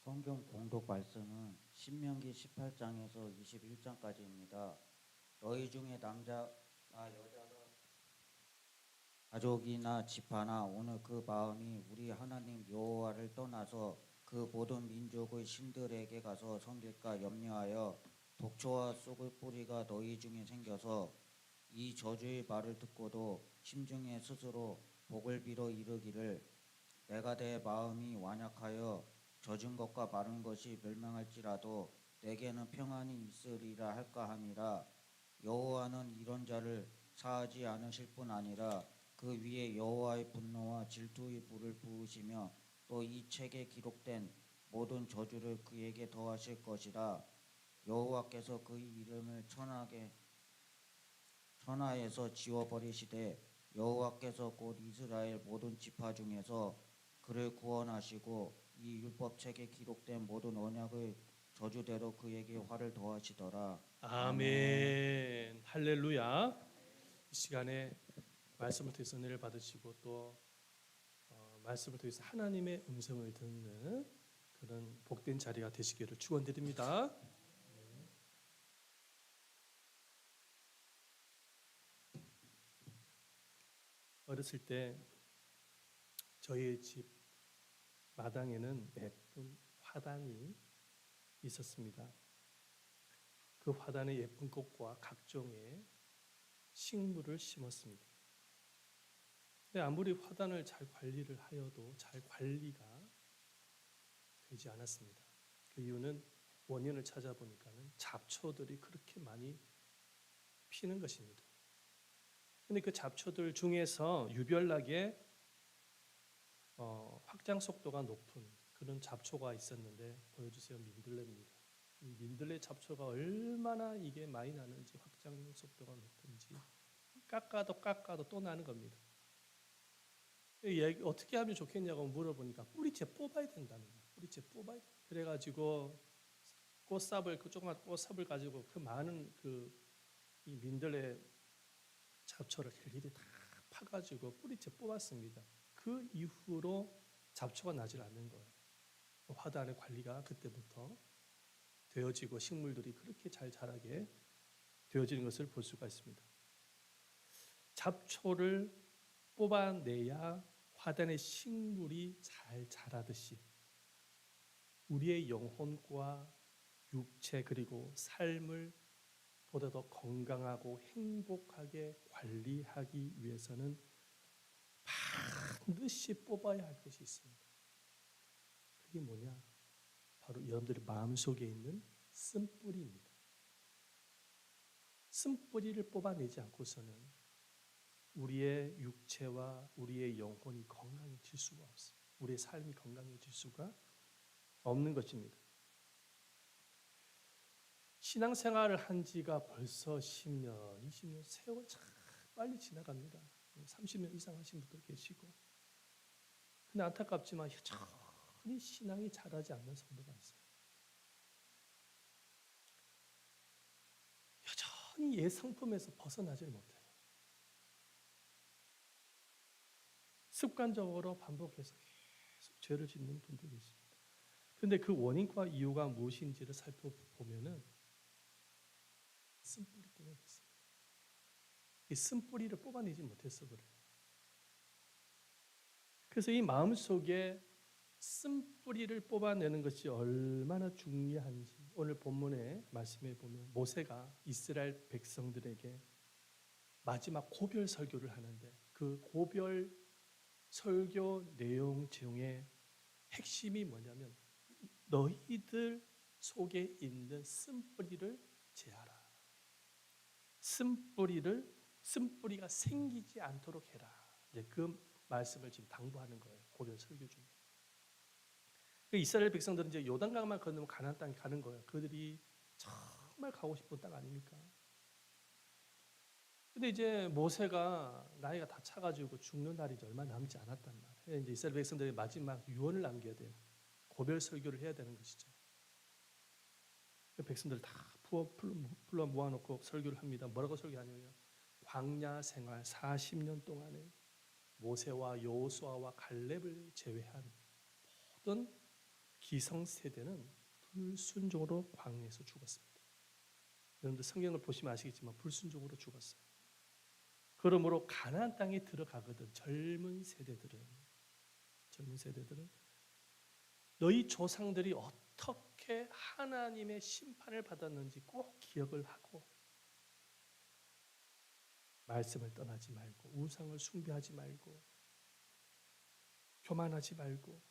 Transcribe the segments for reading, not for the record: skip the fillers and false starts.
성경 공독 말씀은 신명기 18장에서 21장까지입니다. 너희 중에 남자나 여자가 가족이나 지파나 오늘 그 마음이 우리 하나님 여호와를 떠나서 그 모든 민족의 신들에게 가서 섬길까 염려하여 독초와 쑥을 뿌리가 너희 중에 생겨서 이 저주의 말을 듣고도 심중에 스스로 복을 빌어 이르기를 내가 내 마음이 완약하여 젖은 것과 마른 것이 멸망할지라도 내게는 평안이 있으리라 할까 함이라. 여호와는 이런 자를 사하지 않으실 뿐 아니라 그 위에 여호와의 분노와 질투의 불을 부으시며 또 이 책에 기록된 모든 저주를 그에게 더하실 것이라. 여호와께서 그의 이름을 천하에서 지워버리시되 여호와께서 곧 이스라엘 모든 지파 중에서 그를 구원하시고 이 율법책에 기록된 모든 언약의 저주대로 그에게 화를 더하시더라. 아멘. 할렐루야. 이 시간에 말씀을 통해서 은혜를 받으시고 또 말씀을 통해서 하나님의 음성을 듣는 그런 복된 자리가 되시기를 축원드립니다. 어렸을 때 저희 집 마당에는 예쁜 화단이 있었습니다. 그 화단에 예쁜 꽃과 각종의 식물을 심었습니다. 근데 아무리 화단을 잘 관리를 하여도 잘 관리가 되지 않았습니다. 그 이유는 원인을 찾아보니까는 잡초들이 그렇게 많이 피는 것입니다. 근데 그 잡초들 중에서 유별나게 확장 속도가 높은 그런 잡초가 있었는데 보여주세요. 민들레입니다. 이 민들레 잡초가 얼마나 이게 많이 나는지 확장 속도가 높은지 깎아도 또 나는 겁니다. 어떻게 하면 좋겠냐고 물어보니까 뿌리째 뽑아야 된다는 거예요. 뿌리째 뽑아야 돼. 그래가지고 꽃삽을 그 조그만 꽃삽을 가지고 그 많은 이 민들레 잡초를 일일이 다 파가지고 뿌리째 뽑았습니다. 그 이후로 잡초가 나질 않는 거예요. 화단의 관리가 그때부터 되어지고 식물들이 그렇게 잘 자라게 되어지는 것을 볼 수가 있습니다. 잡초를 뽑아내야 화단의 식물이 잘 자라듯이 우리의 영혼과 육체 그리고 삶을 보다 더 건강하고 행복하게 관리하기 위해서는 반드시 뽑아야 할 것이 있습니다. 그게 뭐냐? 바로 여러분들의 마음속에 있는 쓴뿌리입니다. 쓴뿌리를 뽑아내지 않고서는 우리의 육체와 우리의 영혼이 건강해질 수가 없어요. 우리의 삶이 건강해질 수가 없는 것입니다. 신앙생활을 한 지가 벌써 10년, 20년, 세월 참 빨리 지나갑니다. 30년 이상 하신 분도 계시고. 근데 안타깝지만 여전히 신앙이 자라지 않는 성도가 있어요. 여전히 옛 성품에서 벗어나질 못해요. 습관적으로 반복해서 계속 죄를 짓는 분도 계십니다. 그런데 그 원인과 이유가 무엇인지를 살펴보면은 쓴뿌리 때문에 그렇습니다. 이 쓴뿌리를 뽑아내지 못해서 그래요. 그래서 이 마음속에 쓴뿌리를 뽑아내는 것이 얼마나 중요한지 오늘 본문의 말씀에 보면 모세가 이스라엘 백성들에게 마지막 고별 설교를 하는데 그 고별 설교 내용 중에 핵심이 뭐냐면 너희들 속에 있는 쓴뿌리를 제하라. 쓴뿌리가 생기지 않도록 해라. 이제 그 말씀을 지금 당부하는 거예요. 고별 설교 중에. 이스라엘 백성들은 이제 요단강만 건너면 가나안 땅에 가는 거예요. 그들이 정말 가고 싶은 땅 아닙니까? 근데 이제 모세가 나이가 다 차가지고 죽는 날이 이제 얼마 남지 않았단 말이에요. 이제 이스라엘 백성들이 마지막 유언을 남겨야 돼요. 고별 설교를 해야 되는 것이죠. 백성들 다 불러 모아놓고 설교를 합니다. 뭐라고 설교하냐면 광야 생활 40년 동안에 모세와 여호수아와 갈렙을 제외한 모든 기성세대는 불순종으로 광야에서 죽었습니다. 여러분들 성경을 보시면 아시겠지만 불순종으로 죽었어요. 그러므로 가나안 땅에 들어가거든 젊은 세대들은 너희 조상들이 어떻게 하나님의 심판을 받았는지 꼭 기억을 하고 말씀을 떠나지 말고 우상을 숭배하지 말고 교만하지 말고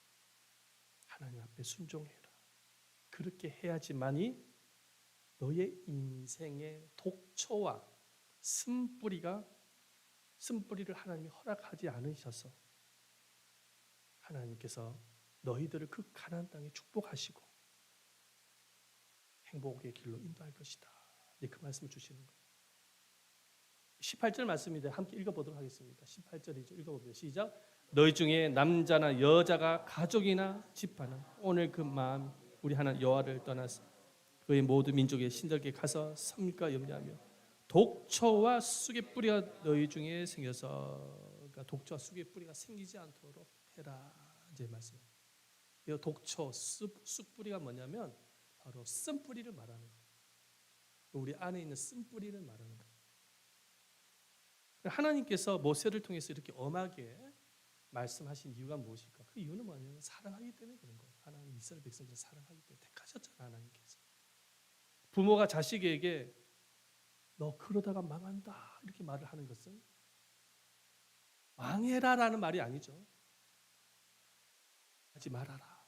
하나님 앞에 순종해라. 그렇게 해야지만이 너의 인생의 독초와 쓴뿌리를 하나님이 허락하지 않으셔서 하나님께서 너희들을 그 가나안 땅에 축복하시고 행복의 길로 인도할 것이다. 네, 그 말씀을 주시는 거예요. 18절 말씀인데 함께 읽어보도록 하겠습니다. 18절이죠. 읽어봅니다. 시작. 너희 중에 남자나 여자가 가족이나 집하나 오늘 그 마음 우리 하나님 여호와를 떠나서 그의 모든 민족의 신들에게 가서 섬길까 염려하며 독초와 쑥의 뿌리가 너희 중에 생겨서 그러니까 독초와 쑥의 뿌리가 생기지 않도록 해라. 이제 말씀입니다. 이 독초, 쑥 뿌리가 뭐냐면 바로 쓴 뿌리를 말하는 거예요. 우리 안에 있는 쓴 뿌리를 말하는 거예요. 하나님께서 모세를 통해서 이렇게 엄하게 말씀하신 이유가 무엇일까? 그 이유는 뭐냐면 사랑하기 때문에 그런 거예요. 하나님 이스라엘 백성들을 사랑하기 때문에 택하셨잖아요. 하나님께서. 부모가 자식에게 너 그러다가 망한다 이렇게 말을 하는 것은 망해라라는 말이 아니죠. 하지 말아라.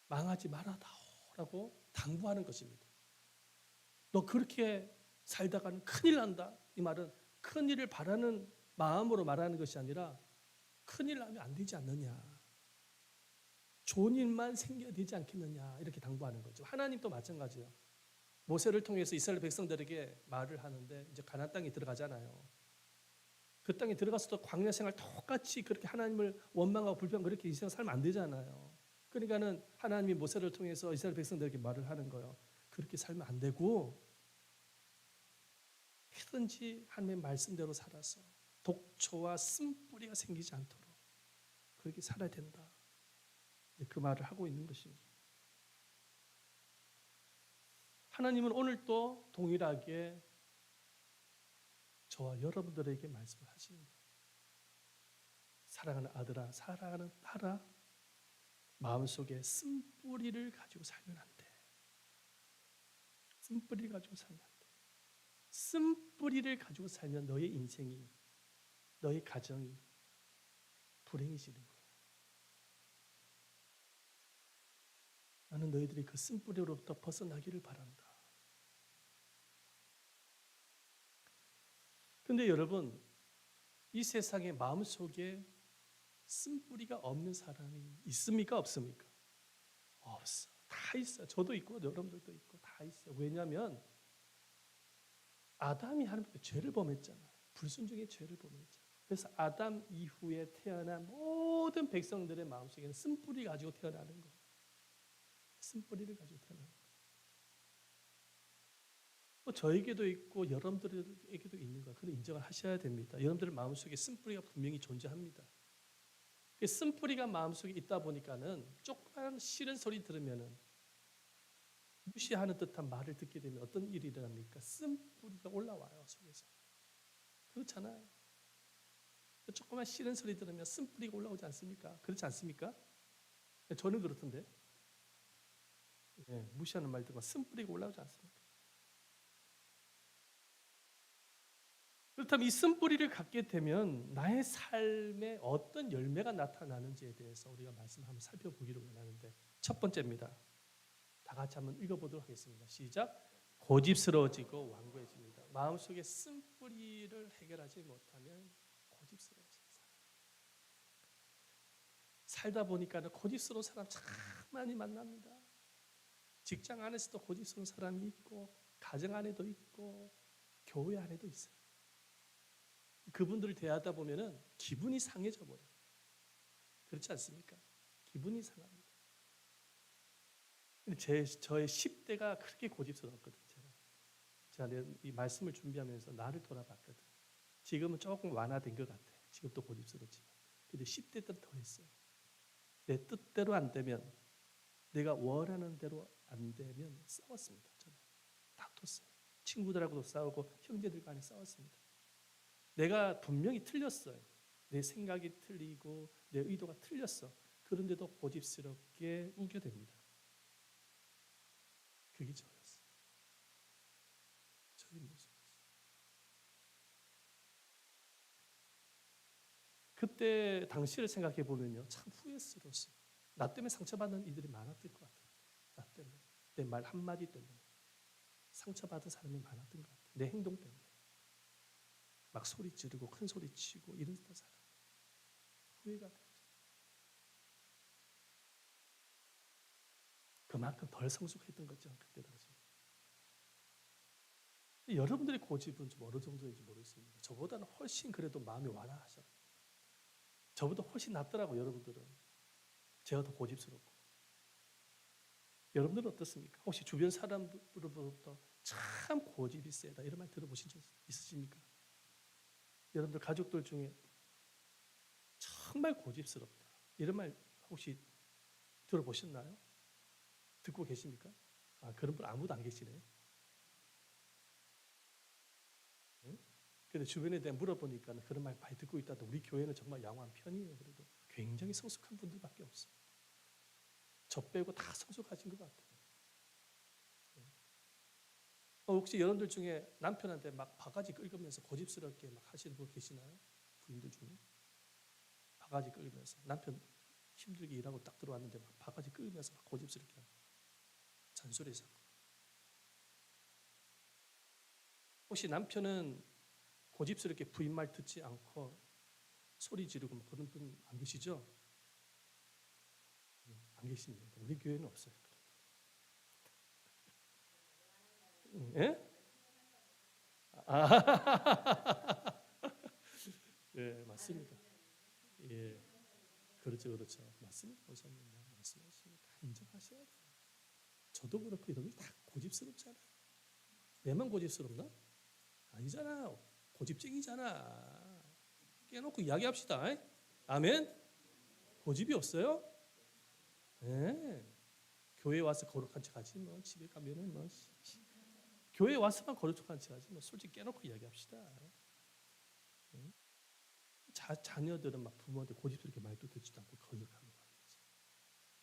망하지 말아다오라고 당부하는 것입니다. 너 그렇게 살다가는 큰일 난다. 이 말은 큰일을 바라는 마음으로 말하는 것이 아니라 큰일 나면 안 되지 않느냐. 좋은 일만 생겨야 되지 않겠느냐 이렇게 당부하는 거죠. 하나님도 마찬가지예요. 모세를 통해서 이스라엘 백성들에게 말을 하는데 이제 가나안 땅에 들어가잖아요. 그 땅에 들어가서도 광야 생활 똑같이 그렇게 하나님을 원망하고 불평하고 그렇게 인생 살면 안 되잖아요. 그러니까는 하나님이 모세를 통해서 이스라엘 백성들에게 말을 하는 거예요. 그렇게 살면 안 되고 뭐든지 하나님의 말씀대로 살아서 독초와 쓴뿌리가 생기지 않도록 그렇게 살아야 된다. 그 말을 하고 있는 것입니다. 하나님은 오늘도 동일하게 저와 여러분들에게 말씀을 하십니다. 사랑하는 아들아, 사랑하는 딸아, 마음속에 쓴뿌리를 가지고 살면 안 돼. 쓴뿌리를 가지고 살면 안 돼. 쓴뿌리를 가지고 살면 너의 인생이, 너의 가정이 불행해지는 거예요. 나는 너희들이 그 쓴뿌리로부터 벗어나기를 바란다. 근데 여러분, 이 세상의 마음속에 쓴뿌리가 없는 사람이 있습니까? 없습니까? 없어. 다 있어요. 저도 있고 여러분들도 있고 다 있어요. 왜냐하면 아담이 하나님께 죄를 범했잖아요. 불순종의 죄를 범했잖아요. 그래서 아담 이후에 태어난 모든 백성들의 마음속에는 쓴뿌리 가지고 태어나는 거예요. 쓴뿌리를 가지고 태어나는 거예요. 저에게도 있고 여러분들에게도 있는 거예요. 그걸 인정을 하셔야 됩니다. 여러분들 마음속에 쓴뿌리가 분명히 존재합니다. 쓴뿌리가 마음속에 있다 보니까는 조그만 싫은 소리 들으면은 무시하는 듯한 말을 듣게 되면 어떤 일이 일어납니까? 쓴뿌리가 올라와요, 속에서. 그렇잖아요. 조그만 싫은 소리 들으면 쓴뿌리가 올라오지 않습니까? 그렇지 않습니까? 저는 그렇던데. 무시하는 말 들으면 쓴뿌리가 올라오지 않습니까? 그렇다면 이 쓴뿌리를 갖게 되면 나의 삶에 어떤 열매가 나타나는지에 대해서 우리가 말씀을 한번 살펴보기를 원하는데 첫 번째입니다. 다 같이 한번 읽어보도록 하겠습니다. 시작. 고집스러워지고 완고해집니다. 마음속에 쓴뿌리를 해결하지 못하면 고집스러워져요. 살다 보니까 고집스러운 사람 참 많이 만납니다. 직장 안에서도 고집스러운 사람이 있고 가정 안에도 있고 교회 안에도 있어요. 그분들을 대하다 보면은 기분이 상해져 버려요. 그렇지 않습니까? 기분이 상합니다. 근데 저의 10대가 그렇게 고집스러웠거든요. 제가 이 말씀을 준비하면서 나를 돌아봤거든. 지금은 조금 완화된 것 같아. 지금도 고집스럽지만. 근데 10대 때는 더 했어요. 내 뜻대로 안 되면, 내가 원하는 대로 안 되면 싸웠습니다. 저는 다퉜어요. 친구들하고도 싸우고 형제들 간에 싸웠습니다. 내가 분명히 틀렸어요. 내 생각이 틀리고 내 의도가 틀렸어. 그런데도 고집스럽게 우겨댑니다. 그게 저였어요. 저의 모습이었어요. 그때 당시를 생각해 보면요, 참 후회스러웠어요. 나 때문에 상처받는 이들이 많았을 것 같아요. 나 때문에, 내 말 한마디 때문에 상처받은 사람이 많았던 것 같아요. 내 행동 때문에 막 소리 지르고 큰 소리 치고 이런 사람. 후회가 되죠. 그만큼 덜 성숙했던 거죠. 그때 당시. 여러분들의 고집은 좀 어느 정도인지 모르겠습니다. 저보다는 훨씬 그래도 마음이 완화하셔. 저보다 훨씬 낫더라고요. 여러분들은. 제가 더 고집스럽고. 여러분들은 어떻습니까? 혹시 주변 사람으로부터 참 고집이 세다 이런 말 들어보신 적 있으십니까? 여러분들 가족들 중에 정말 고집스럽다 이런 말 혹시 들어보셨나요? 듣고 계십니까? 아, 그런 분 아무도 안 계시네. 응? 근데 주변에 대해 물어보니까 그런 말 많이 듣고 있다는데 우리 교회는 정말 양호한 편이에요. 그래도 굉장히 성숙한 분들밖에 없어요. 저 빼고 다 성숙하신 것 같아요. 혹시 여러분들 중에 남편한테 막 바가지 긁으면서 고집스럽게 막 하시는 분 계시나요? 부인들 중에 바가지 긁으면서 남편 힘들게 일하고 딱 들어왔는데 막 바가지 긁으면서 막 고집스럽게 하고 잔소리해서. 혹시 남편은 고집스럽게 부인 말 듣지 않고 소리 지르고 막 그런 분 안 계시죠? 안 계십니다. 우리 교회는 없어요. 예? 아, 예, 맞습니다. 예, 그렇죠, 그렇죠. 맞습니다, 원사님. 말씀하십니다. 인정하셔야 돼요. 저도 그렇고 여러분들 다 고집스럽잖아요. 내만 고집스럽나? 아니잖아요. 고집쟁이잖아. 깨놓고 이야기합시다. 아멘? 고집이 없어요? 네. 교회 와서 거룩한 척하지 뭐 집에 가면은 뭐 교회 와서만 거룩한 척하지 뭐 솔직히 깨놓고 이야기합시다. 네. 자녀들은 막 부모한테 고집스럽게 말도 듣지도 않고 거역하고 말이지.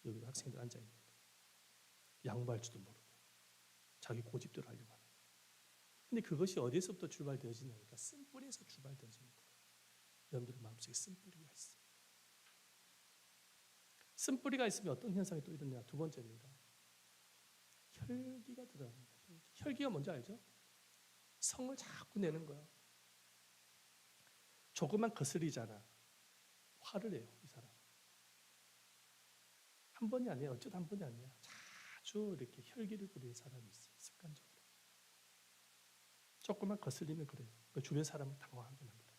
여기 학생들 앉아 있는데 양보할 줄도 모르고 자기 고집대로 하려고 하는. 근데 그것이 어디서부터 출발되어지냐니까 쓴뿌리에서 출발되어지는 거예요. 여러분들의 마음속에 쓴뿌리가 있어요. 쓴뿌리가 있으면 어떤 현상이 또 일어나냐. 두 번째입니다. 혈기가 들어갑니다. 혈기가 뭔지 알죠? 성을 자꾸 내는 거야. 조금만 거슬리잖아. 화를 내요, 이 사람. 한 번이 아니야. 어쩌다 한 번이 아니야. 자주 이렇게 혈기를 부리는 사람이 있어요. 습관적으로. 조금만 거슬리면 그래요. 그 주변 사람을 당황하게 만들어버려요.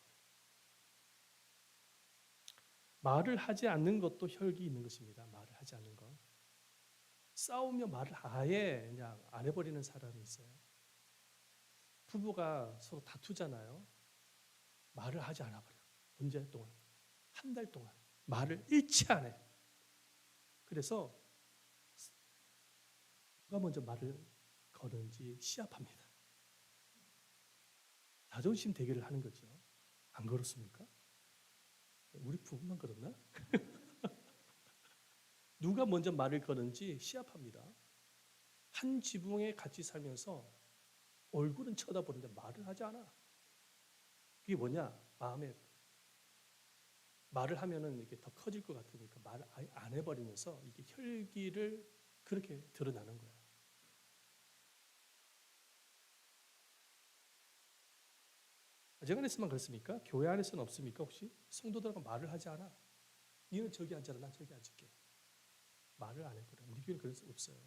말을 하지 않는 것도 혈기 있는 것입니다. 말을 하지 않는 것. 싸우며 말을 아예 그냥 안 해버리는 사람이 있어요. 부부가 서로 다투잖아요. 말을 하지 않아버려. 언제 동안? 한 달 동안. 말을 일치 안 해. 그래서 누가 먼저 말을 거는지 시합합니다. 자존심 대결을 하는 거죠. 안 그렇습니까? 우리 부부만 그렇나? 누가 먼저 말을 거는지 시합합니다. 한 지붕에 같이 살면서 얼굴은 쳐다보는데 말을 하지 않아. 그게 뭐냐? 마음에 말을 하면은 이렇게 더 커질 것 같으니까 말을 아예 안 해버리면서 이게 혈기를 그렇게 드러나는 거예요. 가정 안에서만 그렇습니까? 교회 안에서는 없습니까? 혹시 성도들하고 말을 하지 않아? 니는 저기 앉아라, 난 저기 앉을게. 말을 안 해버려. 우리 교회는 그럴 수 없어요.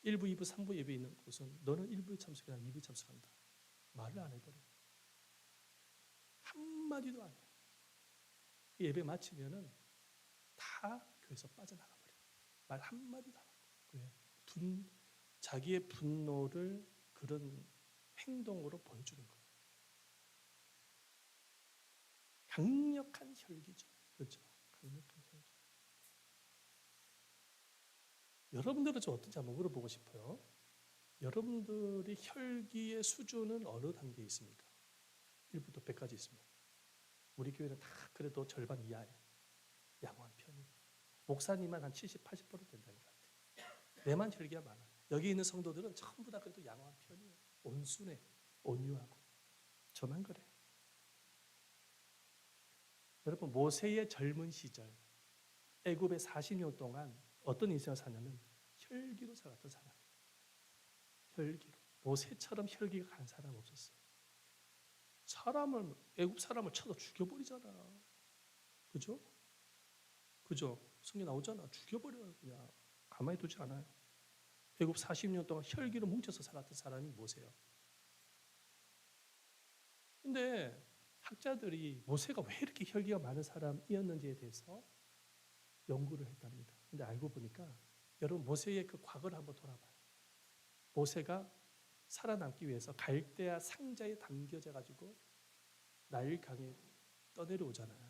1부, 2부, 3부 예배 있는 곳은 너는 1부에 참석해, 난 2부에 참석한다. 말을 안 해버려. 한마디도 안 해. 예배 마치면은 다 교회에서 빠져나가 버려. 말 한마디도 안 하고. 왜? 자기의 분노를 그런 행동으로 보여주는 거예요. 강력한 혈기죠. 그렇죠? 강력한 혈기. 여러분들은 좀 어떤지 한번 물어보고 싶어요. 여러분들이 혈기의 수준은 어느 단계에 있습니까? 1부터 100까지 있습니다. 우리 교회는 다 그래도 절반 이하예요. 양호한 편이에요. 목사님만 한 70, 80% 된다는 것 같아요. 내만 혈기가 많아. 여기 있는 성도들은 전부 다 그래도 양호한 편이에요. 온순해, 온유하고. 저만 그래요. 여러분, 모세의 젊은 시절 애굽에 40년 동안 어떤 인생을 사냐면 혈기로 살았던 사람이에요. 혈기로. 모세처럼 혈기가 간 사람 없었어요. 애굽 사람을 쳐서 죽여버리잖아. 그죠? 그죠? 성경 나오잖아. 죽여버려요. 그냥 가만히 두지 않아요. 애굽 40년 동안 혈기로 뭉쳐서 살았던 사람이 모세예요. 근데 학자들이 모세가 왜 이렇게 혈기가 많은 사람이었는지에 대해서 연구를 했답니다. 근데 알고 보니까 여러분 모세의 그 과거를 한번 돌아봐요. 모세가 살아남기 위해서 갈대아 상자에 담겨져 가지고 나일 강에 떠내려오잖아요.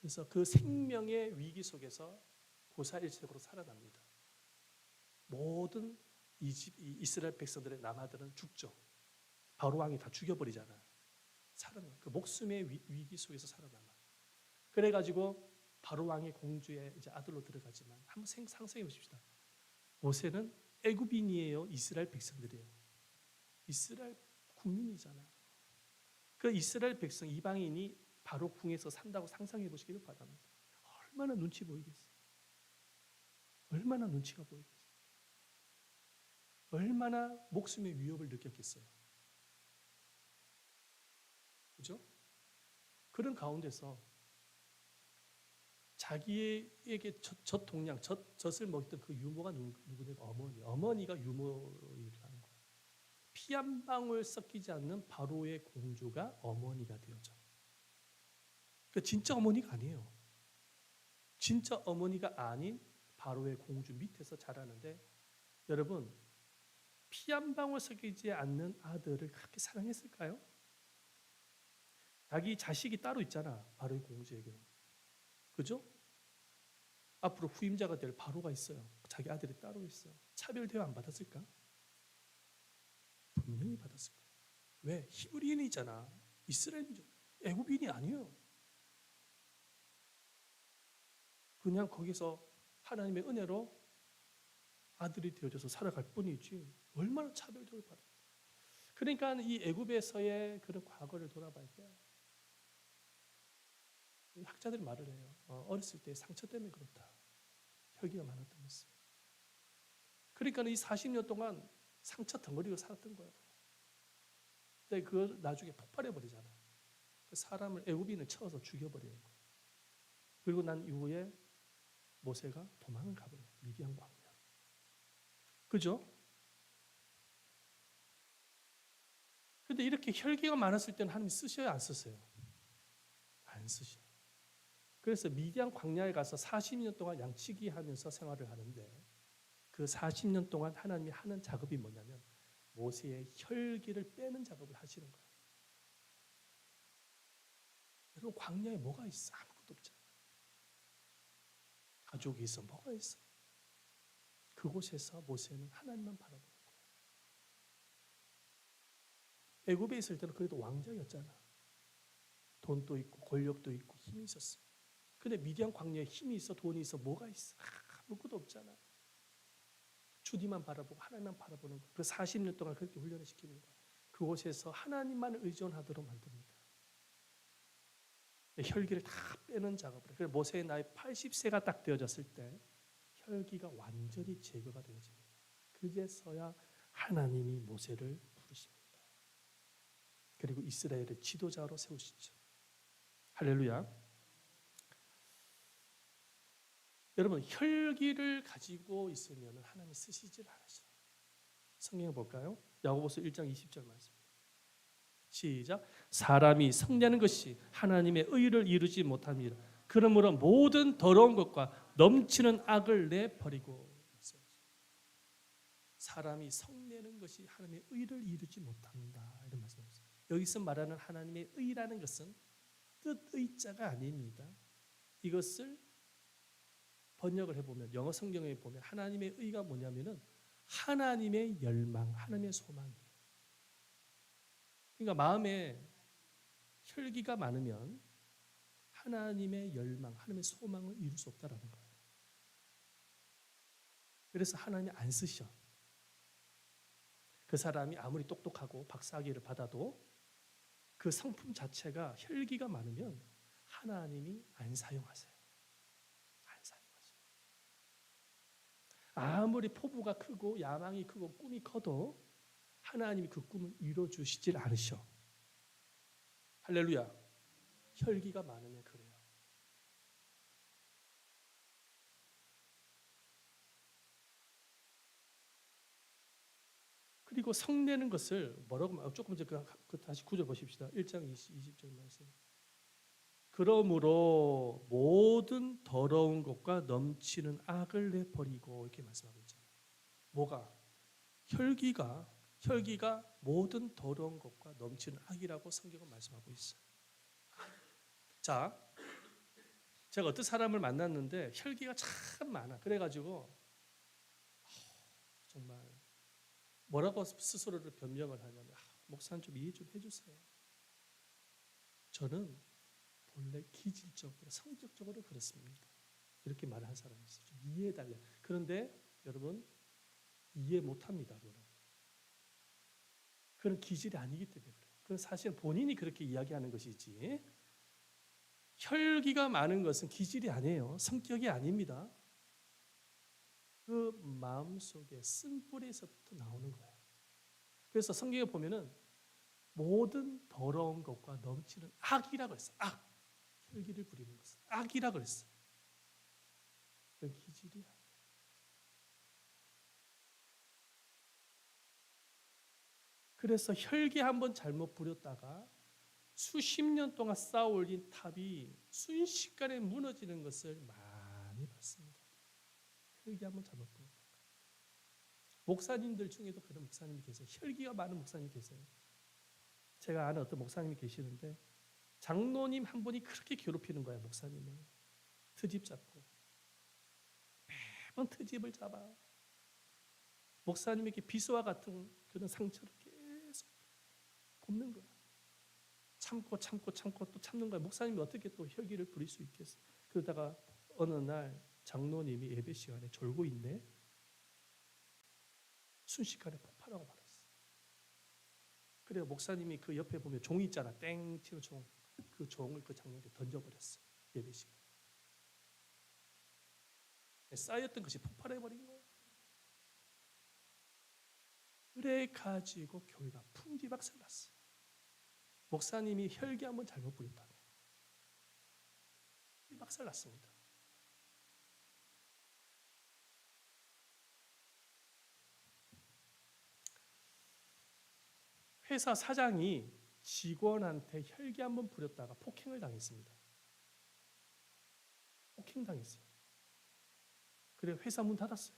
그래서 그 생명의 위기 속에서 고사일색으로 살아납니다. 모든 이스라엘 백성들의 남아들은 죽죠. 바로 왕이 다 죽여버리잖아요. 살아나. 그 목숨의 위기 속에서 살아남아. 그래가지고 바로 왕의 공주의 이제 아들로 들어가지만 한번 상상해 보십시다. 모세는 애굽인이에요, 이스라엘 백성들이에요. 이스라엘 국민이잖아. 그 이스라엘 백성 이방인이 바로 궁에서 산다고 상상해 보시기를 바랍니다. 얼마나 눈치 보이겠어요. 얼마나 눈치가 보이겠어요. 얼마나 목숨의 위협을 느꼈겠어요. 그죠? 그런 가운데서 자기에게 젖을 먹였던 그 유모가 누구냐면 어머니가 유모라는 거예요. 피 한 방울 섞이지 않는 바로의 공주가 어머니가 되어져. 그러니까 진짜 어머니가 아니에요. 진짜 어머니가 아닌 바로의 공주 밑에서 자라는데 여러분 피 한 방울 섞이지 않는 아들을 그렇게 사랑했을까요? 자기 자식이 따로 있잖아. 바로의 공주에게는. 그죠? 앞으로 후임자가 될 바로가 있어요. 자기 아들이 따로 있어. 차별 대우 안 받았을까? 분명히 받았을 거예요. 왜? 히브리인이잖아. 이스라엘이죠. 애굽인이 아니에요. 그냥 거기서 하나님의 은혜로 아들이 되어져서 살아갈 뿐이지 얼마나 차별 대우를 받아. 그러니까 이 애굽에서의 그런 과거를 돌아볼 때 학자들이 말을 해요. 어렸을 때 상처 때문에 그렇다. 혈기가 많았다면서. 그러니까 이 40년 동안 상처 덩어리로 살았던 거예요. 근데 그걸 나중에 폭발해 버리잖아요. 그 사람을 애굽인을 쳐서 죽여버리는 거예요. 그리고 난 이후에 모세가 도망을 가버려요. 미디안 광야. 그죠? 근데 이렇게 혈기가 많았을 때는 하나님이 쓰셔야 안 쓰세요? 안 쓰셔. 그래서 미디안 광야에 가서 40년 동안 양치기 하면서 생활을 하는데 그 40년 동안 하나님이 하는 작업이 뭐냐면 모세의 혈기를 빼는 작업을 하시는 거예요. 여러분 광야에 뭐가 있어? 아무것도 없잖아. 가족이 있어? 뭐가 있어? 그곳에서 모세는 하나님만 바라보는 거예요. 애굽에 있을 때는 그래도 왕자였잖아. 돈도 있고 권력도 있고 힘이 있었어. 근데 미디안 광야에 힘이 있어 돈이 있어 뭐가 있어? 아무것도 없잖아. 주님만 바라보고 하나님만 바라보는 거예요. 그 40년 동안 그렇게 훈련을 시키는 거예요. 그곳에서 하나님만 의존하도록 만듭니다. 혈기를 다 빼는 작업을 해요. 그래서 모세의 나이 80세가 딱 되어졌을 때 혈기가 완전히 제거가 되어집니다. 그제서야 하나님이 모세를 부르십니다. 그리고 이스라엘의 지도자로 세우시죠. 할렐루야. 여러분 혈기를 가지고 있으면 하나님이 쓰시질 않으셔요. 성경 볼까요? 야고보서 1장 20절 말씀입니다. 시작. 사람이 성내는 것이 하나님의 의를 이루지 못합니다. 그러므로 모든 더러운 것과 넘치는 악을 내버리고. 사람이 성내는 것이 하나님의 의를 이루지 못한다. 이런 말씀이었어요. 여기서 말하는 하나님의 의라는 것은 뜻의자가 아닙니다. 이것을 번역을 해보면 영어 성경에 보면 하나님의 의가 뭐냐면은 하나님의 열망, 하나님의 소망이에요. 그러니까 마음에 혈기가 많으면 하나님의 열망, 하나님의 소망을 이룰 수 없다라는 거예요. 그래서 하나님이 안 쓰셔. 그 사람이 아무리 똑똑하고 박사학위를 받아도 그 성품 자체가 혈기가 많으면 하나님이 안 사용하세요. 안 사용하세요. 아무리 포부가 크고 야망이 크고 꿈이 커도 하나님이 그 꿈을 이루어주시질 않으셔. 할렐루야. 혈기가 많으면 그래요. 그리고 성내는 것을 뭐라고 조금 이제 다시 구절 보십시다. 1장 20절 말씀. 그러므로 모든 더러운 것과 넘치는 악을 내버리고 이렇게 말씀하고 있잖아요. 뭐가? 혈기가 모든 더러운 것과 넘치는 악이라고 성경은 말씀하고 있어요. 자, 제가 어떤 사람을 만났는데 혈기가 참 많아. 그래가지고 정말 뭐라고 스스로를 변명을 하냐면 목사님 좀 이해 좀 해주세요. 저는 본래 기질적으로 성격적으로 그렇습니다. 이렇게 말한 사람이 있어요. 좀 이해해달래. 그런데 여러분 이해 못합니다. 그런 기질이 아니기 때문에 그래요. 그건 사실 본인이 그렇게 이야기하는 것이지 혈기가 많은 것은 기질이 아니에요. 성격이 아닙니다. 그 마음속에 쓴뿌리에서부터 나오는 거예요. 그래서 성경에 보면은 모든 더러운 것과 넘치는 악이라고 했어요. 악. 혈기를 부리는 것은 악이라고 그랬어요. 그건 기질이야. 그래서 혈기 한번 잘못 부렸다가 수십 년 동안 쌓아올린 탑이 순식간에 무너지는 것을 많이 봤습니다. 혈기 한번 잘못 부렸다가. 목사님들 중에도 그런 목사님이 계세요. 혈기가 많은 목사님이 계세요. 제가 아는 어떤 목사님이 계시는데 장로님 한 분이 그렇게 괴롭히는 거예요. 목사님을. 트집 잡고. 매번 트집을 잡아. 목사님에게 비수와 같은 그런 상처를 계속 굽는 거야. 참고 또 참는 거야. 목사님이 어떻게 또 혈기를 부릴 수 있겠어. 그러다가 어느 날 장로님이 예배 시간에 졸고 있네. 순식간에 폭발하고 말았어. 그래서 목사님이 그 옆에 보면 종 있잖아. 땡 치는 종. 그 종을 그 장로한테 던져버렸어. 예배 시간에. 쌓였던 것이 폭발해버린 거예요. 그래 가지고 교회가 풍비박살 났어요. 목사님이 혈기 한번 잘못 부렸다고. 풍비박살 났습니다. 회사 사장이 직원한테 혈기 한번 부렸다가 폭행을 당했습니다. 폭행당했어요. 그래 회사 문 닫았어요.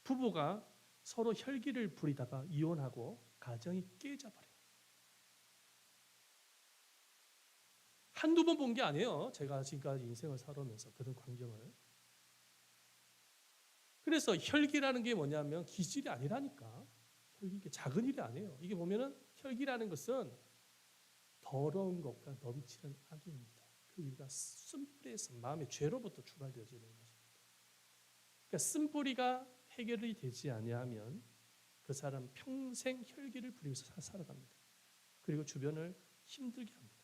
부부가 서로 혈기를 부리다가 이혼하고 가정이 깨져버려요. 한두 번 본 게 아니에요. 제가 지금까지 인생을 살아오면서 그런 광경을. 그래서 혈기라는 게 뭐냐면 기질이 아니라니까. 혈기 작은 일이 아니에요. 이게 보면은 혈기라는 것은 더러운 것과 넘치는 악입니다. 그가 쓴뿌리에서 마음의 죄로부터 출발되어지는 것입니다. 그러니까 쓴뿌리가 해결이 되지 아니하면 그 사람 평생 혈기를 부리면서 살아갑니다. 그리고 주변을 힘들게 합니다.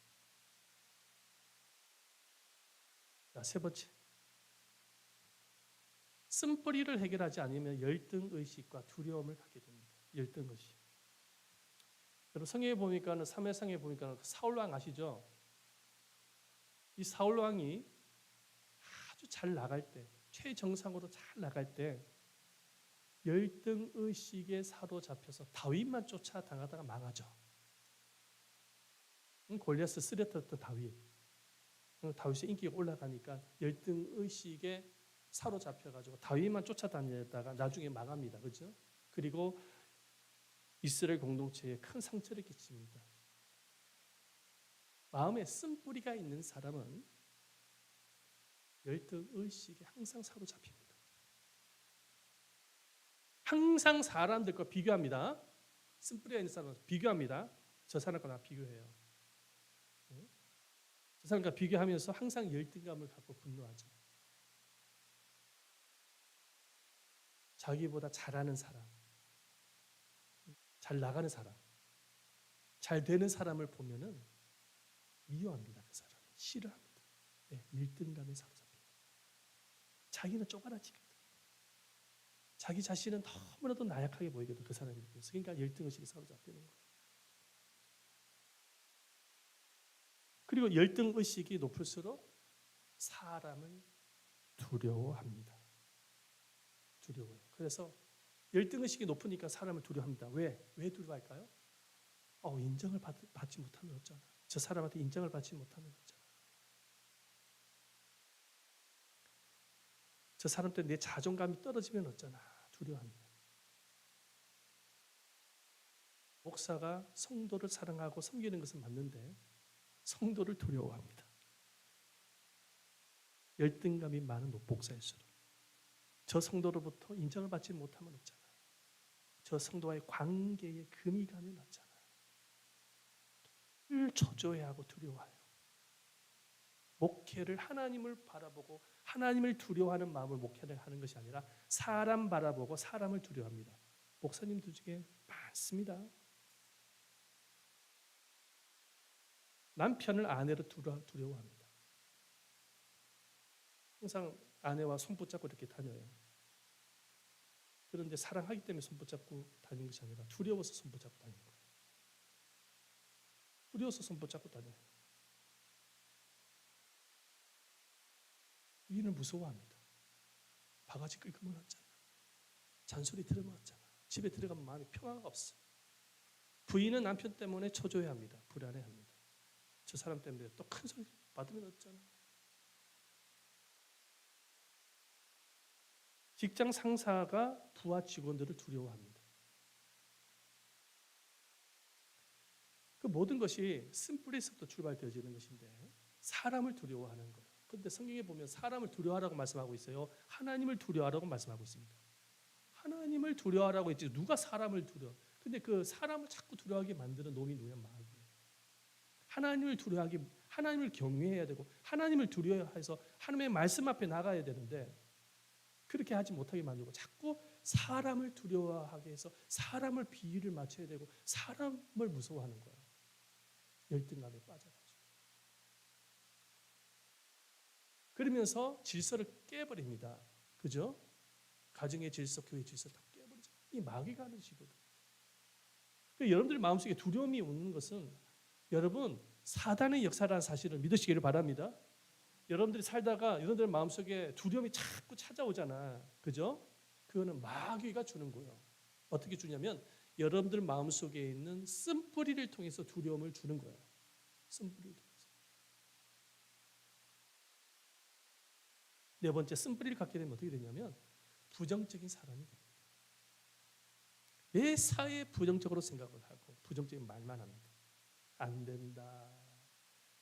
자, 세 번째. 쓴뿌리를 해결하지 않으면 열등의식과 두려움을 갖게 됩니다. 열등의식. 여러분 성경에 보니까는 사무엘상에 보니까 사울왕 아시죠? 이 사울왕이 아주 잘 나갈 때, 최정상으로 잘 나갈 때 열등의식에 사로잡혀서 다윗만 쫓아다가다가 망하죠. 골리앗을 쓰러뜨렸던 다윗. 다윗의 인기가 올라가니까 열등의식에 사로잡혀가지고 다윗만 쫓아다니다가 나중에 망합니다. 그렇죠? 그리고 이스라엘 공동체에 큰 상처를 끼칩니다. 마음에 쓴뿌리가 있는 사람은 열등 의식에 항상 사로잡힙니다. 항상 사람들과 비교합니다. 쓴뿌리가 있는 사람과 비교합니다. 저 사람과 나 비교해요. 저 사람과 비교하면서 항상 열등감을 갖고 분노하죠. 자기보다 잘하는 사람, 잘 나가는 사람, 잘 되는 사람을 보면은 미워합니다. 그 사람을 싫어합니다. 네, 열등감에 사로잡힙니다. 자기는 쪼그라지거든. 자기 자신은 너무나도 나약하게 보이거든. 그 사람에 비해서. 그러니까 열등의식에 사로잡히는 거예요. 그리고 열등의식이 높을수록 사람을 두려워합니다. 두려워요. 그래서 열등의식이 높으니까 사람을 두려워합니다. 왜 두려워할까요? 인정을 받지 못하면 어쩌나. 저 사람한테 인정을 받지 못하면 어쩌나. 저 사람 때문에 내 자존감이 떨어지면 어쩌나. 두려워합니다. 목사가 성도를 사랑하고 섬기는 것은 맞는데 성도를 두려워합니다. 열등감이 많은 목사일수록 저 성도로부터 인정을 받지 못하면 어쩌나. 저 성도와의 관계에 금이 가면 어쩌나. 늘 초조해하고 두려워해요. 목회를 하나님을 바라보고 하나님을 두려워하는 마음을 목회를 하는 것이 아니라 사람 바라보고 사람을 두려워합니다. 목사님들 중에 많습니다. 남편을 아내로 두려워합니다. 항상 아내와 손 붙잡고 이렇게 다녀요. 그런데 사랑하기 때문에 손 붙잡고 다니는 것이 아니라 두려워서 손 붙잡고 다니는 거예요. 두려워서 손 붙잡고 다녀요. 부인을 무서워합니다. 바가지 긁으면 어쩌나. 잔소리 들으면 어쩌나. 집에 들어가면 마음에 평화가 없어. 부인은 남편 때문에 초조해합니다. 불안해합니다. 저 사람 때문에 또 큰 소리 받으면 어쩌나. 직장 상사가 부하 직원들을 두려워합니다. 그 모든 것이 쓴뿌리에서부터 출발되어지는 것인데 사람을 두려워하는 거예요. 그런데 성경에 보면 사람을 두려워하라고 말씀하고 있어요. 하나님을 두려워하라고 말씀하고 있습니다. 하나님을 두려워하라고 했지 누가 사람을 두려워? 근데 그 사람을 자꾸 두려워하게 만드는 놈이 누구냐? 마귀예요. 하나님을 두려워하기, 하나님을 경외해야 되고 하나님을 두려워해서 하나님의 말씀 앞에 나가야 되는데 그렇게 하지 못하게 만들고 자꾸 사람을 두려워하게 해서 사람을 비위를 맞춰야 되고 사람을 무서워하는 거예요. 열등감에 빠져가지고. 그러면서 질서를 깨버립니다. 그죠? 가정의 질서, 교회 질서 다 깨버리죠. 이 마귀가 하는 짓이거든. 여러분들 마음속에 두려움이 오는 것은 여러분 사단의 역사라는 사실을 믿으시기를 바랍니다. 여러분들이 살다가 여러분들 마음속에 두려움이 자꾸 찾아오잖아. 그죠? 그거는 마귀가 주는 거예요. 어떻게 주냐면 여러분들 마음속에 있는 쓴뿌리를 통해서 두려움을 주는 거예요. 쓴뿌리를 통해서. 네 번째, 쓴뿌리를 갖게 되면 어떻게 되냐면 부정적인 사람이 됩니다. 매사에 부정적으로 생각을 하고 부정적인 말만 합니다. 안 된다.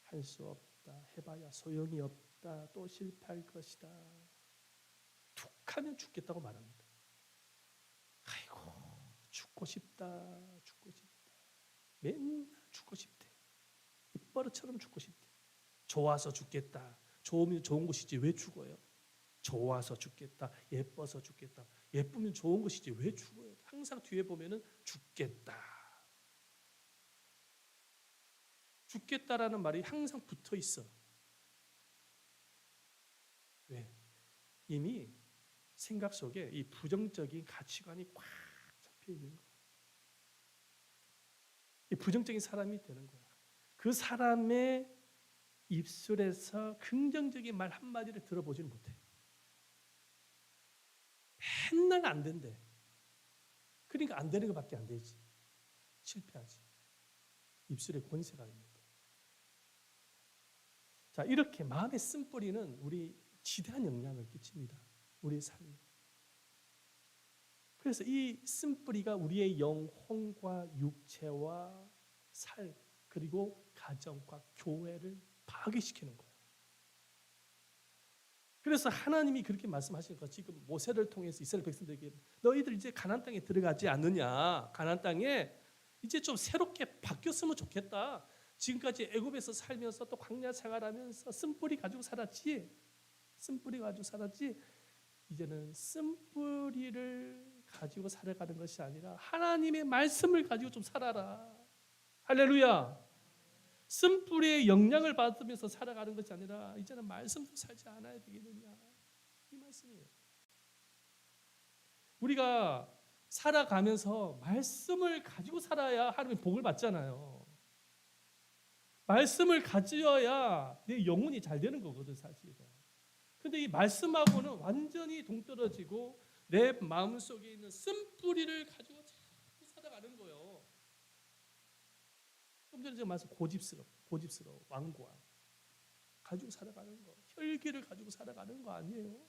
할 수 없다. 해봐야 소용이 없다. 또 실패할 것이다. 툭 하면 죽겠다고 말합니다. 아이고 죽고 싶다. 죽고 싶다. 맨날 죽고 싶대. 입버릇처럼 죽고 싶대. 좋아서 죽겠다. 좋으면 좋은 것이지 왜 죽어요? 좋아서 죽겠다. 예뻐서 죽겠다. 예쁘면 좋은 것이지 왜 죽어요? 항상 뒤에 보면은 죽겠다. 죽겠다라는 말이 항상 붙어 있어. 왜? 이미 생각 속에 이 부정적인 가치관이 꽉 잡혀 있는 거야. 이 부정적인 사람이 되는 거야. 그 사람의 입술에서 긍정적인 말 한마디를 들어보지는 못해. 맨날 안 된대. 그러니까 안 되는 것밖에 안 되지. 실패하지. 입술에 권세가 있는 거야. 자, 이렇게 마음의 쓴뿌리는 우리 지대한 영향을 끼칩니다. 우리의 삶에. 그래서 이 쓴뿌리가 우리의 영혼과 육체와 삶 그리고 가정과 교회를 파괴시키는 거예요. 그래서 하나님이 그렇게 말씀하시는 거 지금 모세를 통해서 이스라엘 백성들에게 너희들 이제 가나안 땅에 들어가지 않느냐. 가나안 땅에 이제 좀 새롭게 바뀌었으면 좋겠다. 지금까지 애굽에서 살면서 또 광야 생활하면서 쓴뿌리 가지고 살았지. 쓴뿌리 가지고 살았지. 이제는 쓴뿌리를 가지고 살아가는 것이 아니라 하나님의 말씀을 가지고 좀 살아라. 할렐루야. 쓴뿌리의 영향을 받으면서 살아가는 것이 아니라 이제는 말씀도 살지 않아야 되겠느냐. 이 말씀이에요. 우리가 살아가면서 말씀을 가지고 살아야 하나님의 복을 받잖아요. 말씀을 가져야 내 영혼이 잘 되는 거거든 사실은. 근데 이 말씀하고는 완전히 동떨어지고 내 마음속에 있는 쓴뿌리를 가지고 자꾸 살아가는 거예요. 좀 전에 제가 말씀 고집스러워, 완고함 가지고 살아가는 거, 혈기를 가지고 살아가는 거 아니에요.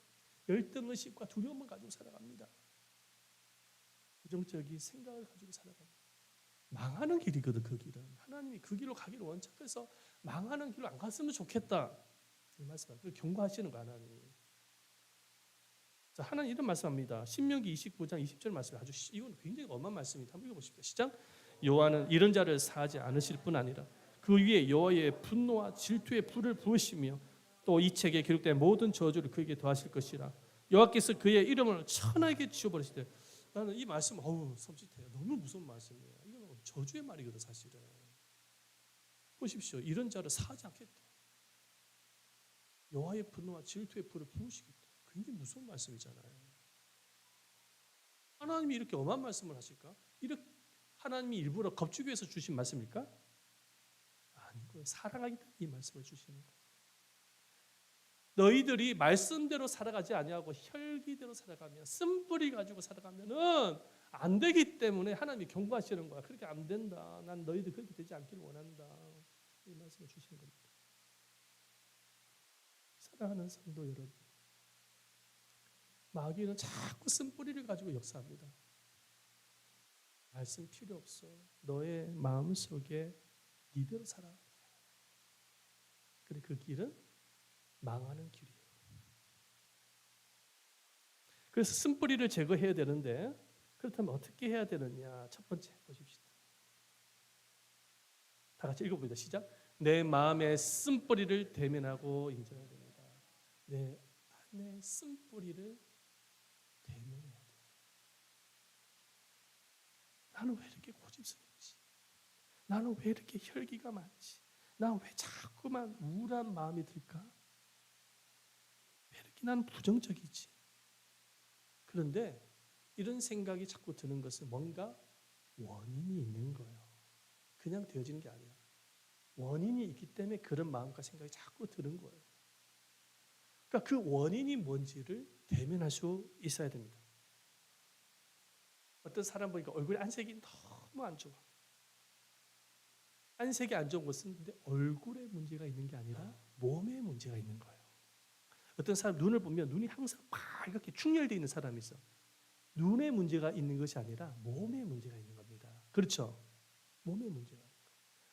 열등의식과 두려움을 가지고 살아갑니다. 부정적인 생각을 가지고 살아갑니다. 망하는 길이거든 그 길은. 하나님이 그 길로 가기를 원치 않아서 망하는 길로 안 갔으면 좋겠다. 이 말씀, 그 경고하시는 거 하나님. 자, 하나님 이런 말씀합니다. 신명기 29장 20절 말씀 아주 이건 굉장히 엄한 말씀입니다. 한번 읽어보십시오. 시작. 여호와는 이런 자를 사하지 않으실 뿐 아니라 그 위에 여호와의 분노와 질투의 불을 부으시며 또 이 책에 기록된 모든 저주를 그에게 더하실 것이라. 여호와께서 그의 이름을 천하게 지워버리시되. 나는 이 말씀 섬찟해요. 너무 무서운 말씀이에요. 이건 저주의 말이거든 사실은. 보십시오. 이런 자를 사하지 않겠다. 여호와의 분노와 질투의 불을 부으시겠다. 굉장히 무서운 말씀이잖아요. 하나님이 이렇게 엄한 말씀을 하실까? 이렇게 하나님이 일부러 겁주기 위해서 주신 말씀일까? 아니고요. 사랑하기 때문에 이 말씀을 주시는 거예요. 너희들이 말씀대로 살아가지 아니하고 혈기대로 살아가면, 쓴뿌리 가지고 살아가면은 안 되기 때문에 하나님이 경고하시는 거야. 그렇게 안 된다. 난 너희들 그렇게 되지 않기를 원한다. 이 말씀을 주시는 겁니다. 사랑하는 성도 여러분, 마귀는 자꾸 쓴뿌리를 가지고 역사합니다. 말씀 필요 없어. 너의 마음속에 니대로 살아. 그래, 그 길은 망하는 길이에요. 그래서 쓴뿌리를 제거해야 되는데 그렇다면 어떻게 해야 되느냐? 첫 번째 보십시다. 다 같이 읽어봅니다. 시작. 내 마음의 쓴뿌리를 대면하고 인정해야 됩니다. 내 안에 쓴뿌리를 대면해야 돼요. 나는 왜 이렇게 고집스럽지? 나는 왜 이렇게 혈기가 많지? 나는 왜 자꾸만 우울한 마음이 들까? 왜 이렇게 나는 부정적이지? 그런데 이런 생각이 자꾸 드는 것은 뭔가 원인이 있는 거예요. 그냥 되어지는 게 아니야. 원인이 있기 때문에 그런 마음과 생각이 자꾸 드는 거예요. 그러니까 그 원인이 뭔지를 대면할 수 있어야 됩니다. 어떤 사람 보니까 얼굴 안색이 너무 안 좋아. 안색이 안 좋은 것은 근데 얼굴에 문제가 있는 게 아니라 몸에 문제가 있는 거예요. 어떤 사람 눈을 보면 눈이 항상 이렇게 충혈되어 있는 사람이 있어. 눈에 문제가 있는 것이 아니라 몸에 문제가 있는 겁니다. 그렇죠? 몸에 문제가 있는 거예요.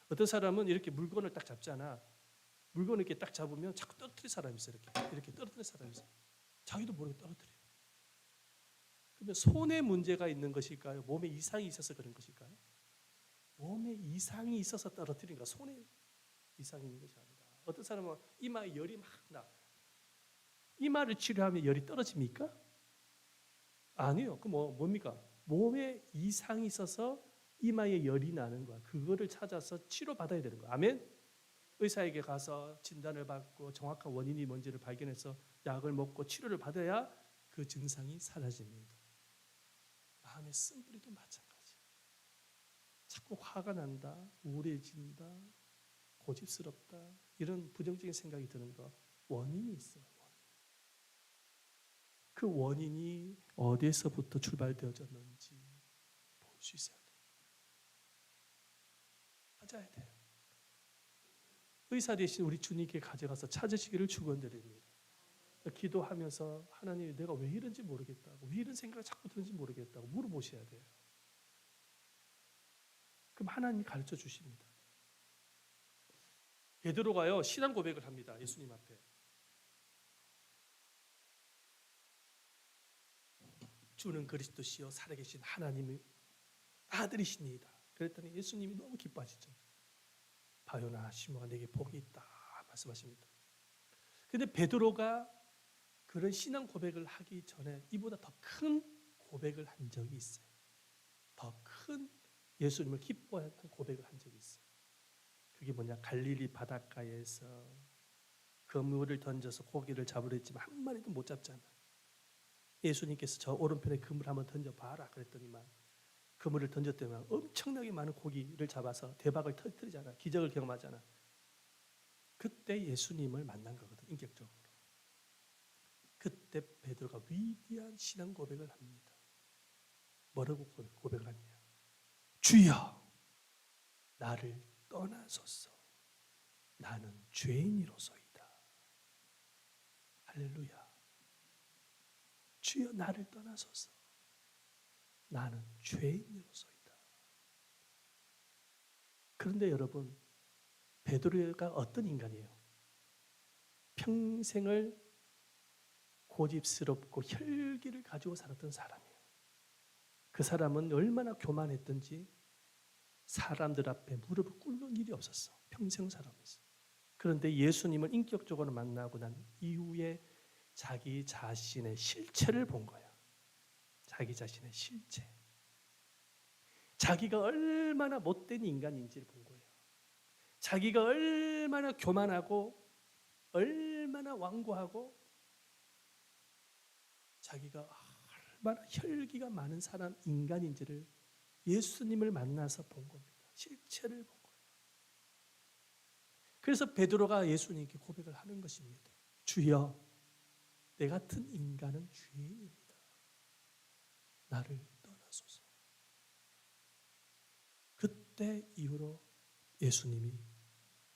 어떤 사람은 이렇게 물건을 딱 잡잖아. 물건을 이렇게 딱 잡으면 자꾸 떨어뜨릴 사람이 있어. 이렇게 떨어뜨릴 사람이 있어. 자기도 모르게 떨어뜨려요. 그러면 손에 문제가 있는 것일까요? 몸에 이상이 있어서 그런 것일까요? 몸에 이상이 있어서 떨어뜨린 거, 손에 이상이 있는 것이 아니라. 어떤 사람은 이마에 열이 막 나. 이마를 치료하면 열이 떨어집니까? 아니요. 그 뭡니까? 몸에 이상이 있어서 이마에 열이 나는 거야. 그거를 찾아서 치료받아야 되는 거야. 아멘? 의사에게 가서 진단을 받고 정확한 원인이 뭔지를 발견해서 약을 먹고 치료를 받아야 그 증상이 사라집니다. 마음의 쓴뿌리도 마찬가지. 자꾸 화가 난다, 우울해진다, 고집스럽다, 이런 부정적인 생각이 드는 거 원인이 있어요. 그 원인이 어디에서부터 출발되어졌는지 볼 수 있어야 돼요. 찾아야 돼요. 의사 대신 우리 주님께 가져가서 찾으시기를 축원드립니다. 기도하면서 하나님 내가 왜 이런지 모르겠다고, 왜 이런 생각이 자꾸 드는지 모르겠다고 물어보셔야 돼요. 그럼 하나님이 가르쳐 주십니다. 베드로가요 신앙 고백을 합니다. 예수님 앞에. 주는 그리스도시요 살아계신 하나님의 아들이시니이다. 그랬더니 예수님이 너무 기뻐하시죠. 바요나 시모가 내게 복이 있다 말씀하십니다. 근데 베드로가 그런 신앙 고백을 하기 전에 이보다 더 큰 고백을 한 적이 있어요. 더 큰 예수님을 기뻐하는 고백을 한 적이 있어요. 그게 뭐냐? 갈릴리 바닷가에서 그물을 던져서 고기를 잡으려 했지만 한 마리도 못 잡잖아. 예수님께서 저 오른편에 그물 한번 던져봐라 그랬더니만 그물을 던졌더니만 엄청나게 많은 고기를 잡아서 대박을 터뜨리잖아. 기적을 경험하잖아. 그때 예수님을 만난 거거든, 인격적으로. 그때 베드로가 위대한 신앙 고백을 합니다. 뭐라고 고백을 하냐? 주여, 나를 떠나소서. 나는 죄인이로소이다. 할렐루야. 주여, 나를 떠나소서. 나는 죄인으로소이다. 그런데 여러분, 베드로가 어떤 인간이에요? 평생을 고집스럽고 혈기를 가지고 살았던 사람이에요. 그 사람은 얼마나 교만했던지 사람들 앞에 무릎을 꿇는 일이 없었어. 평생 살아오면서. 그런데 예수님을 인격적으로 만나고 난 이후에 자기 자신의 실체를 본 거야. 자기 자신의 실체. 자기가 얼마나 못된 인간인지를 본 거예요. 자기가 얼마나 교만하고 얼마나 완고하고 자기가 얼마나 혈기가 많은 사람 인간인지를 예수님을 만나서 본 겁니다. 실체를 본 거예요. 그래서 베드로가 예수님께 고백을 하는 것입니다. 주여, 내 같은 인간은 죄인입니다. 나를 떠나소서. 그때 이후로 예수님이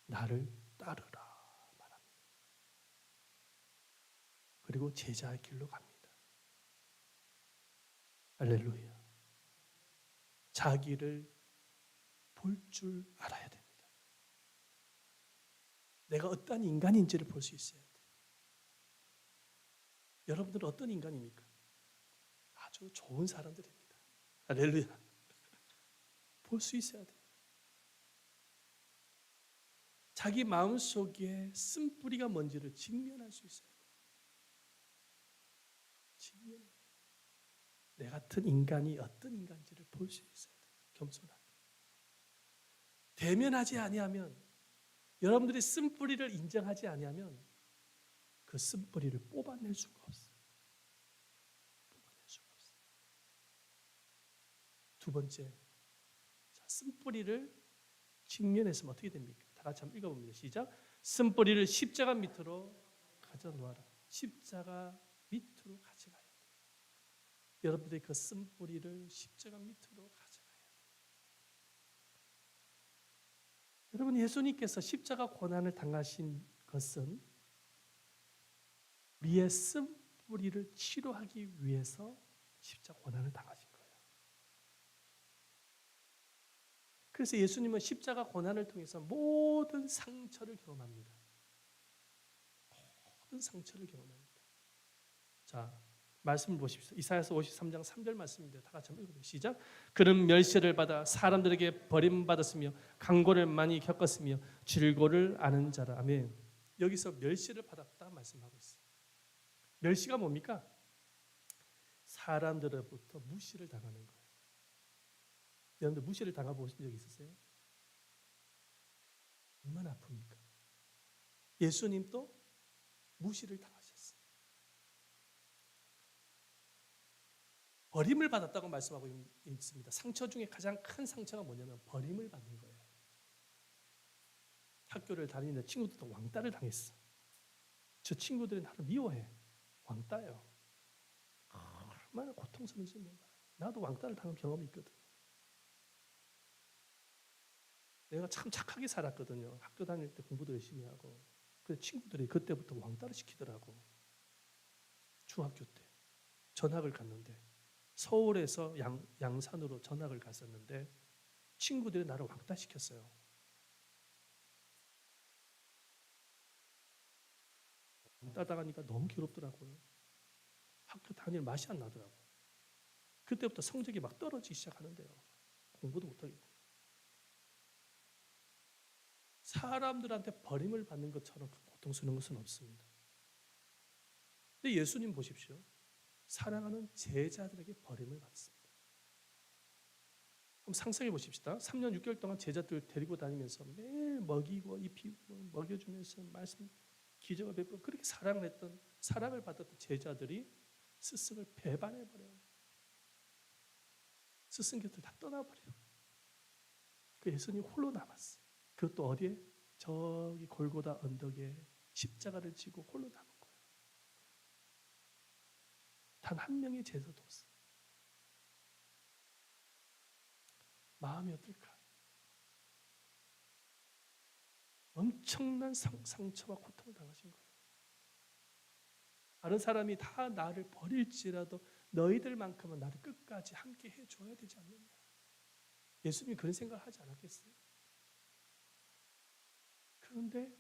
나를 따르라 말합니다. 그리고 제자의 길로 갑니다. 할렐루야. 자기를 볼 줄 알아야 됩니다. 내가 어떤 인간인지를 볼 수 있어야 돼요. 여러분들은 어떤 인간입니까? 아주 좋은 사람들입니다. 할렐루야. 볼 수 있어야 돼요. 자기 마음속에 쓴뿌리가 뭔지를 직면할 수 있어야 돼요. 직면해야 돼요. 내 같은 인간이 어떤 인간인지를 볼 수 있어야 돼요. 겸손하게. 대면하지 아니하면, 여러분들이 쓴뿌리를 인정하지 아니하면 그 쓴뿌리를 뽑아낼 수가 없어요. 뽑아낼 수가 없어요. 두 번째, 쓴뿌리를 직면했으면 어떻게 됩니까? 다 같이 한번 읽어봅니다. 시작. 쓴뿌리를 십자가 밑으로 가져놓아라. 십자가 밑으로 가져가야 돼요. 여러분들이 그 쓴뿌리를 십자가 밑으로 가져가야 돼요. 여러분, 예수님께서 십자가 고난을 당하신 것은 우리의 쓴뿌리를 치료하기 위해서 십자가 고난을 당하신 거예요. 그래서 예수님은 십자가 고난을 통해서 모든 상처를 경험합니다. 모든 상처를 경험합니다. 자, 말씀을 보십시오. 이사야서 53장 3절 말씀입니다. 다 같이 한번 읽어보세요. 시작. 그는 멸시를 받아 사람들에게 버림받았으며 강고를 많이 겪었으며 질고를 아는 자라. 아멘. 여기서 멸시를 받았다 말씀하고 있어요. 멸시가 뭡니까? 사람들로부터 무시를 당하는 거예요. 여러분들 무시를 당해보신 적 있으세요? 얼마나 아픕니까? 예수님도 무시를 당하셨어요. 버림을 받았다고 말씀하고 있습니다. 상처 중에 가장 큰 상처가 뭐냐면 버림을 받는 거예요. 학교를 다니는 친구들도 왕따를 당했어. 저 친구들이 나를 미워해. 왕따예요. 얼마나 고통스러운지 몰라. 나도 왕따를 당한 경험이 있거든. 내가 참 착하게 살았거든요. 학교 다닐 때 공부도 열심히 하고. 그래서 친구들이 그때부터 왕따를 시키더라고. 중학교 때 전학을 갔는데 서울에서 양산으로 전학을 갔었는데 친구들이 나를 왕따 시켰어요. 왕따 당하니까 너무 괴롭더라고요. 학교 다닐 맛이 안 나더라고요. 그때부터 성적이 막 떨어지기 시작하는데요. 공부도 못하겠고. 사람들한테 버림을 받는 것처럼 고통스러운 것은 없습니다. 근데 예수님 보십시오. 사랑하는 제자들에게 버림을 받습니다. 한번 상상해 보십시다. 3년 6개월 동안 제자들 데리고 다니면서 매일 먹이고 입히고 먹여주면서 말씀 기적을 베풀고 그렇게 사랑을 받았던 제자들이 스승을 배반해 버려요. 스승 곁을 다 떠나버려요. 그 예수님 홀로 남았어요. 그것도 어디에? 저기 골고다 언덕에 십자가를 지고 홀로 남은 거예요. 단 한 명의 제자도 없어요. 마음이 어떨까? 엄청난 상처와 고통을 당하신 거예요. 다른 사람이 다 나를 버릴지라도 너희들만큼은 나를 끝까지 함께 해줘야 되지 않느냐. 예수님이 그런 생각을 하지 않았겠어요? 그런데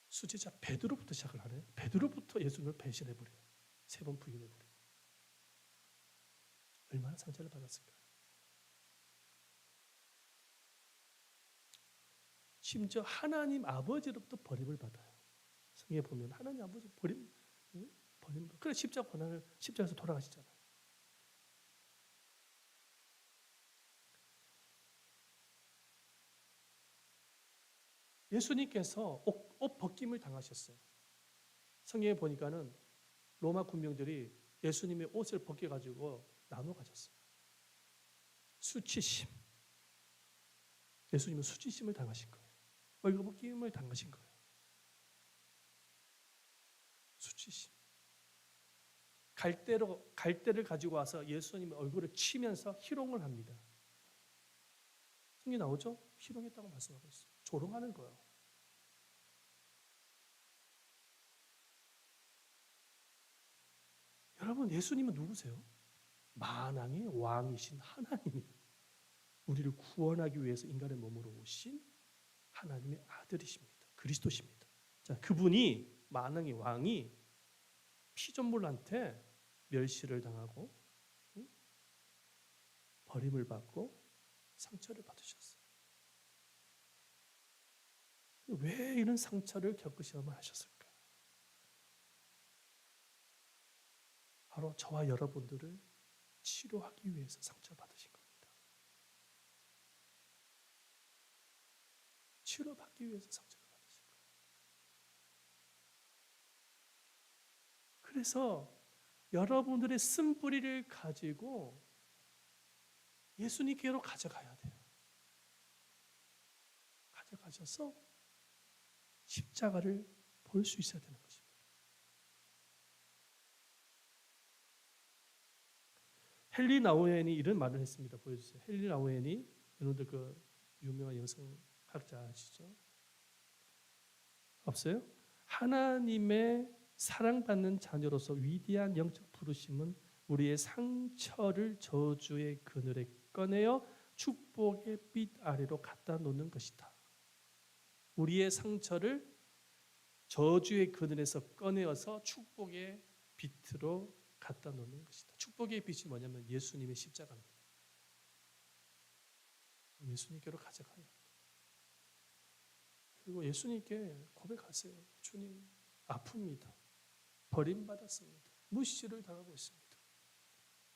수제자 베드로부터 시작을 하네요. 베드로부터 예수님을 배신해버려요. 3번 부인해버려요. 얼마나 상처를 받았을까요? 심지어 하나님 아버지로부터 버림을 받아요. 성경에 보면 하나님 아버지 버림. 그래 십자가에서 돌아가시잖아요. 예수님께서 옷 벗김을 당하셨어요. 성경에 보니까는 로마 군병들이 예수님의 옷을 벗겨가지고 나눠 가졌어요. 수치심. 예수님은 수치심을 당하신 거예요. 얼굴 벗김을 당하신 거예요. 수치심. 갈대를 가지고 와서 예수님의 얼굴을 치면서 희롱을 합니다. 성경에 나오죠? 희롱했다고 말씀하고 있어요. 조롱하는 거예요. 여러분, 예수님은 누구세요? 만왕의 왕이신 하나님이에요. 우리를 구원하기 위해서 인간의 몸으로 오신 하나님의 아들이십니다. 그리스도십니다. 자, 그분이 만왕의 왕이 피조물한테 멸시를 당하고 버림을 받고 상처를 받으셨어요. 왜 이런 상처를 겪으셔야만 하셨을까? 바로 저와 여러분들을 치료하기 위해서 상처받으신 겁니다. 치료받기 위해서 상처를 받으신 거예요. 그래서 여러분들의 쓴뿌리를 가지고 예수님께로 가져가야 돼요. 가져가셔서 십자가를 볼 수 있어야 되는 것입니다. 헨리 나우엔이 이런 말을 했습니다. 보여주세요. 헨리 나우엔이 여러분들 그 유명한 영성학자 아시죠? 없어요? 하나님의 사랑받는 자녀로서 위대한 영적 부르심은 우리의 상처를 저주의 그늘에 꺼내어 축복의 빛 아래로 갖다 놓는 것이다. 우리의 상처를 저주의 그늘에서 꺼내어서 축복의 빛으로 갖다 놓는 것이다. 축복의 빛이 뭐냐면 예수님의 십자가입니다. 예수님께로 가져가야 합니다. 그리고 예수님께 고백하세요. 주님, 아픕니다. 버림받았습니다. 무시를 당하고 있습니다.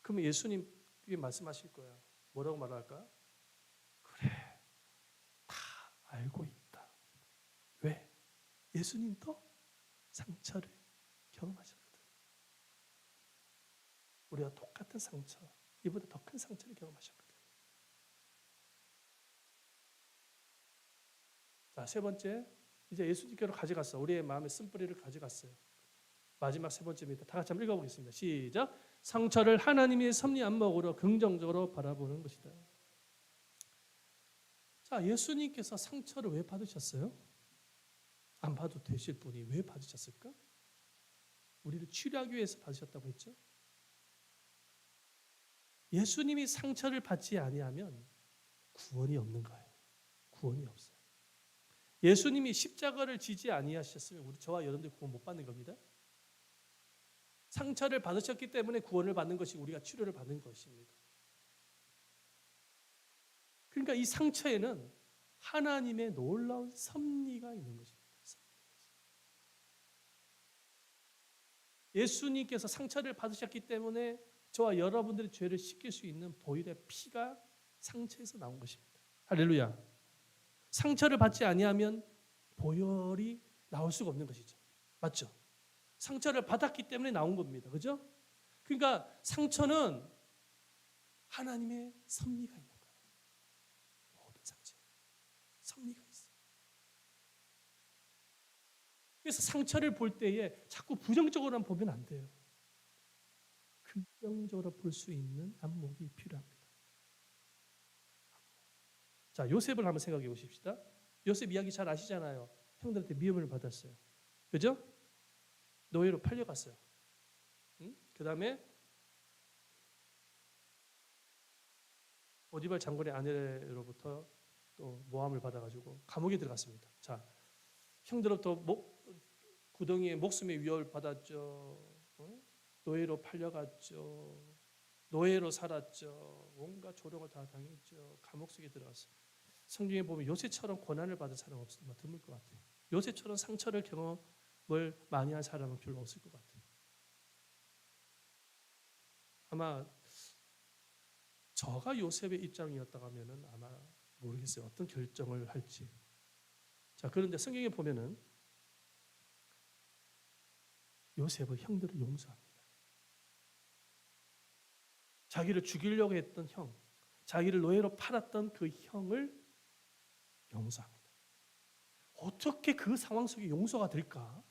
그러면 예수님께 말씀하실 거야. 뭐라고 말할까? 그래, 다 알고 있다. 왜? 예수님도 상처를 경험하셨거든. 우리가 똑같은 상처, 이보다 더 큰 상처를 경험하셨거든. 자, 세 번째, 이제 예수님께로 가져갔어. 우리의 마음의 쓴뿌리를 가져갔어요. 마지막 세 번째입니다. 다 같이 한번 읽어보겠습니다. 시작. 상처를 하나님의 섭리 안목으로 긍정적으로 바라보는 것이다. 자, 예수님께서 상처를 왜 받으셨어요? 안 봐도 되실 분이 왜 받으셨을까? 우리를 치료하기 위해서 받으셨다고 했죠. 예수님이 상처를 받지 아니하면 구원이 없는 거예요. 구원이 없어요. 예수님이 십자가를 지지 아니하셨으면 저와 여러분들 구원 못 받는 겁니다. 상처를 받으셨기 때문에 구원을 받는 것이고 우리가 치료를 받는 것입니다. 그러니까 이 상처에는 하나님의 놀라운 섭리가 있는 것입니다. 예수님께서 상처를 받으셨기 때문에 저와 여러분들의 죄를 씻길 수 있는 보혈의 피가 상처에서 나온 것입니다. 할렐루야. 상처를 받지 아니하면 보혈이 나올 수가 없는 것이죠. 맞죠? 상처를 받았기 때문에 나온 겁니다. 그죠? 그러니까 상처는 하나님의 섭리가 있는 거예요. 모든 상처에 섭리가 있어요. 그래서 상처를 볼 때에 자꾸 부정적으로만 보면 안 돼요. 긍정적으로 볼 수 있는 안목이 필요합니다. 자, 요셉을 한번 생각해 보십시다. 요셉 이야기 잘 아시잖아요. 형들한테 미움을 받았어요. 그죠? 노예로 팔려갔어요. 그 다음에 보디발 장군의 아내로부터 또 모함을 받아가지고 감옥에 들어갔습니다. 자, 형들로부터 구덩이에 목숨의 위협을 받았죠. 노예로 팔려갔죠. 노예로 살았죠. 온갖 조롱을 다 당했죠. 감옥 속에 들어갔어요. 성경에 보면 요셉처럼 고난을 받은 사람 없으면 드물 것 같아요. 요셉처럼 상처를 경험을 많이 한 사람은 별로 없을 것 같아요. 아마 저가 요셉의 입장이었다고 하면은 아마 모르겠어요. 어떤 결정을 할지. 자, 그런데 성경에 보면은 요셉은 형들을 용서합니다. 자기를 죽이려고 했던 형, 자기를 노예로 팔았던 그 형을 용서합니다. 어떻게 그 상황 속에 용서가 될까?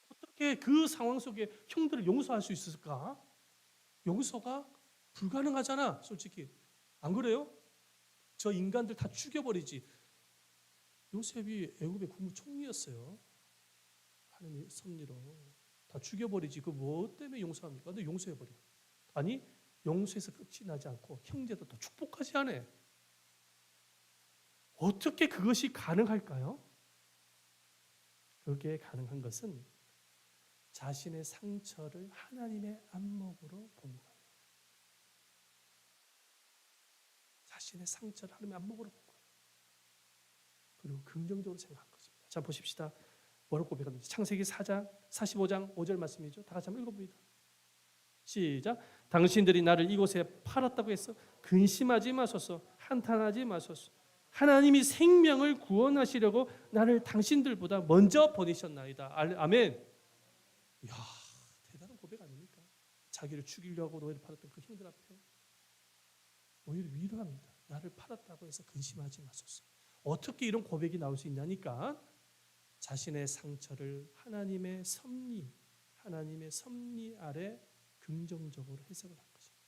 어떻게 그 상황 속에 형들을 용서할 수 있을까? 용서가 불가능하잖아, 솔직히. 안 그래요? 저 인간들 다 죽여버리지. 요셉이 애굽의 국무총리였어요. 하나님의 섭리로 다 죽여버리지. 그 뭐 때문에 용서합니까? 근데 용서해버려. 아니, 용서해서 끝이 나지 않고 형제도 또 축복하지 않아. 어떻게 그것이 가능할까요? 그게 가능한 것은 자신의 상처를 하나님의 안목으로 본 거예요. 자신의 상처를 하나님의 안목으로 본 거예요. 그리고 긍정적으로 생각한 것입니다. 자, 보십시다. 뭐라고 고백합니까? 창세기 4장 45장 5절 말씀이죠. 다 같이 한번 읽어봅니다. 시작. 당신들이 나를 이곳에 팔았다고 해서 근심하지 마소서, 한탄하지 마소서. 하나님이 생명을 구원하시려고 나를 당신들보다 먼저 보내셨나이다. 아멘. 이야, 대단한 고백 아닙니까? 자기를 죽이려고 노예를 팔았던 그 형들 앞에 오히려 위로합니다. 나를 팔았다고 해서 근심하지 마소서. 어떻게 이런 고백이 나올 수 있냐니까 자신의 상처를 하나님의 섭리 아래 긍정적으로 해석을 한 것입니다.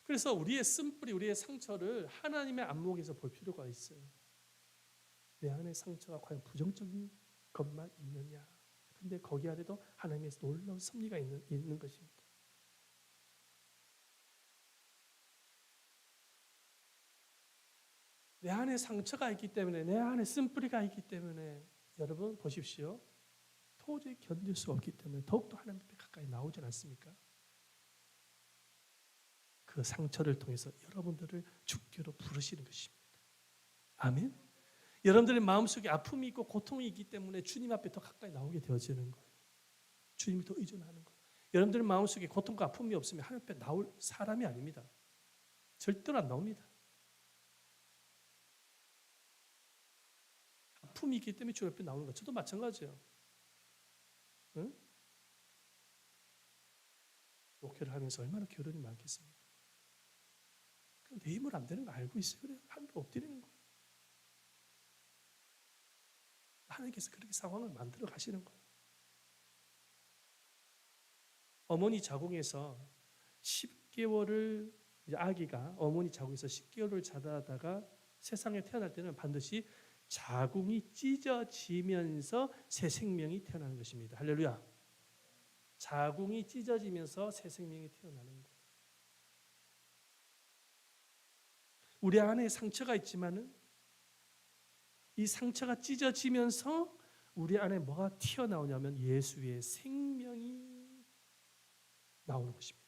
그래서 우리의 쓴뿌리, 우리의 상처를 하나님의 안목에서 볼 필요가 있어요. 내 안의 상처가 과연 부정적인 것만 있느냐? 근데 거기 안에도 하나님의 놀라운 섭리가 있는 것입니다. 내 안에 상처가 있기 때문에, 내 안에 쓴뿌리가 있기 때문에 여러분 보십시오. 도저히 견딜 수 없기 때문에 더욱더 하나님 앞에 가까이 나오지 않습니까? 그 상처를 통해서 여러분들을 주께로 부르시는 것입니다. 아멘. 여러분들의 마음속에 아픔이 있고 고통이 있기 때문에 주님 앞에 더 가까이 나오게 되어지는 거예요. 주님을 더 의존하는 거예요. 여러분들의 마음속에 고통과 아픔이 없으면 하나님 앞에 나올 사람이 아닙니다. 절대로 안 나옵니다. 아픔이 있기 때문에 주님 앞에 나오는 거. 저도 마찬가지예요. 응? 목회를 하면서 얼마나 결혼이 많겠습니까? 내 힘을 안 되는 거 알고 있어요. 그래 하나님께 엎드리는 거예요. 하나님께서 그렇게 상황을 만들어 가시는 거예요. 어머니 자궁에서 10개월을 아기가 어머니 자궁에서 10개월을 자라다가 세상에 태어날 때는 반드시 자궁이 찢어지면서 새 생명이 태어나는 것입니다. 할렐루야. 자궁이 찢어지면서 새 생명이 태어나는 거예요. 우리 안에 상처가 있지만은 이 상처가 찢어지면서 우리 안에 뭐가 튀어나오냐면 예수의 생명이 나오는 것입니다.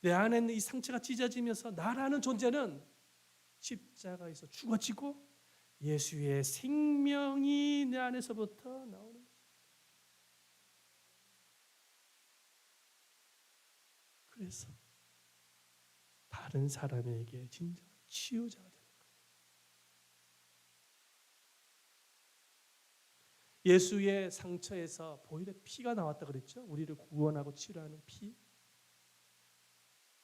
내 안에 있는 이 상처가 찢어지면서 나라는 존재는 십자가에서 죽어지고 예수의 생명이 내 안에서부터 나오는 것입니다. 그래서 다른 사람에게 진정한 치유자가 되는 거예요. 예수의 상처에서 보혈의 피가 나왔다 그랬죠. 우리를 구원하고 치료하는 피.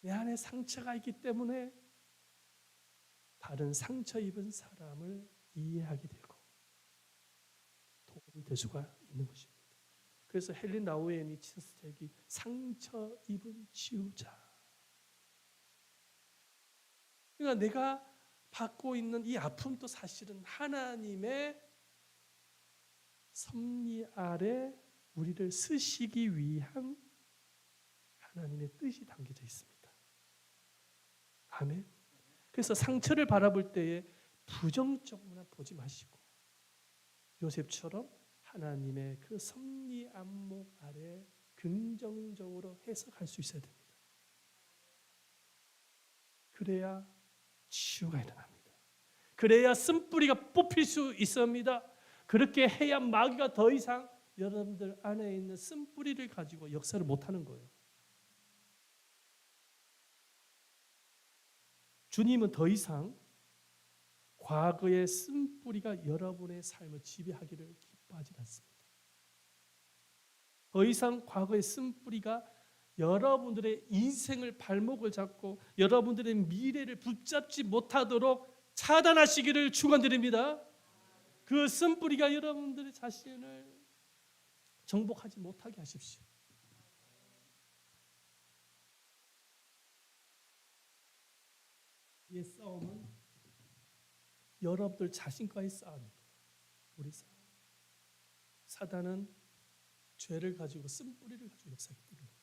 내 안에 상처가 있기 때문에 다른 상처 입은 사람을 이해하게 되고 도움이 될 수가 있는 것입니다. 그래서 헬린 라우엔이 친스택이 상처 입은 치유자. 그러니까 내가 받고 있는 이 아픔도 사실은 하나님의 섭리 아래 우리를 쓰시기 위한 하나님의 뜻이 담겨져 있습니다. 아멘. 그래서 상처를 바라볼 때에 부정적으로만 보지 마시고 요셉처럼 하나님의 그 섭리 안목 아래 긍정적으로 해석할 수 있어야 됩니다. 그래야 치유가 일어납니다. 그래야 쓴뿌리가 뽑힐 수 있습니다. 그렇게 해야 마귀가 더 이상 여러분들 안에 있는 쓴뿌리를 가지고 역사를 못하는 거예요. 주님은 더 이상 과거의 쓴뿌리가 여러분의 삶을 지배하기를 기뻐하지 않습니다. 더 이상 과거의 쓴뿌리가 여러분들의 인생을 발목을 잡고 여러분들의 미래를 붙잡지 못하도록 차단하시기를 축원드립니다. 그 쓴뿌리가 여러분들의 자신을 정복하지 못하게 하십시오. 이 싸움은 여러분들 자신과의 싸움입니다. 우리 싸움. 사단은 죄를 가지고 쓴뿌리를 가지고 역사하기 때문입니다.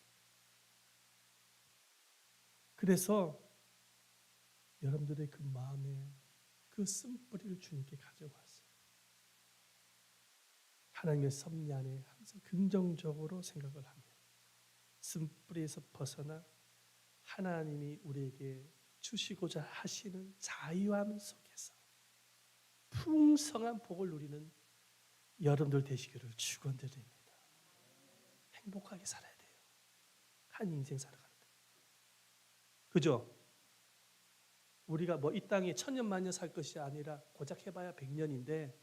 그래서 여러분들의 그 마음에 그 쓴뿌리를 주님께 가져가세요. 하나님의 섭리 안에 항상 긍정적으로 생각을 하며 쓴뿌리에서 벗어나 하나님이 우리에게 주시고자 하시는 자유함 속에서 풍성한 복을 누리는 여러분들 되시기를 축원드립니다. 행복하게 살아야 돼요. 한 인생 살아가는데. 그죠? 우리가 뭐 이 땅에 천년만년 살 것이 아니라 고작 해봐야 100년인데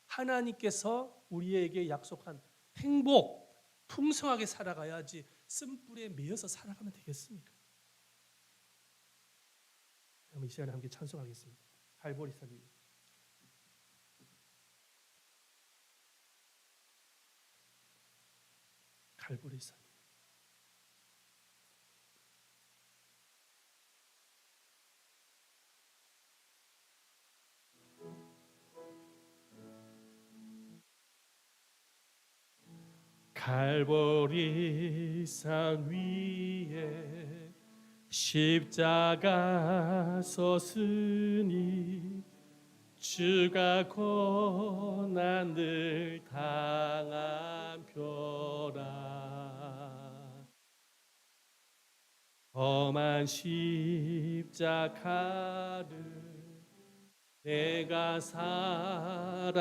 하나님께서 우리에게 약속한 행복, 풍성하게 살아가야지 쓴뿌리에 매여서 살아가면 되겠습니까? 그럼 이 시간에 함께 찬송하겠습니다. 갈보리산님. 갈보리산. 갈보리산 위에 십자가 섰으니 주가 고난을 당한 표라. 험한 십자가를 내가 사랑함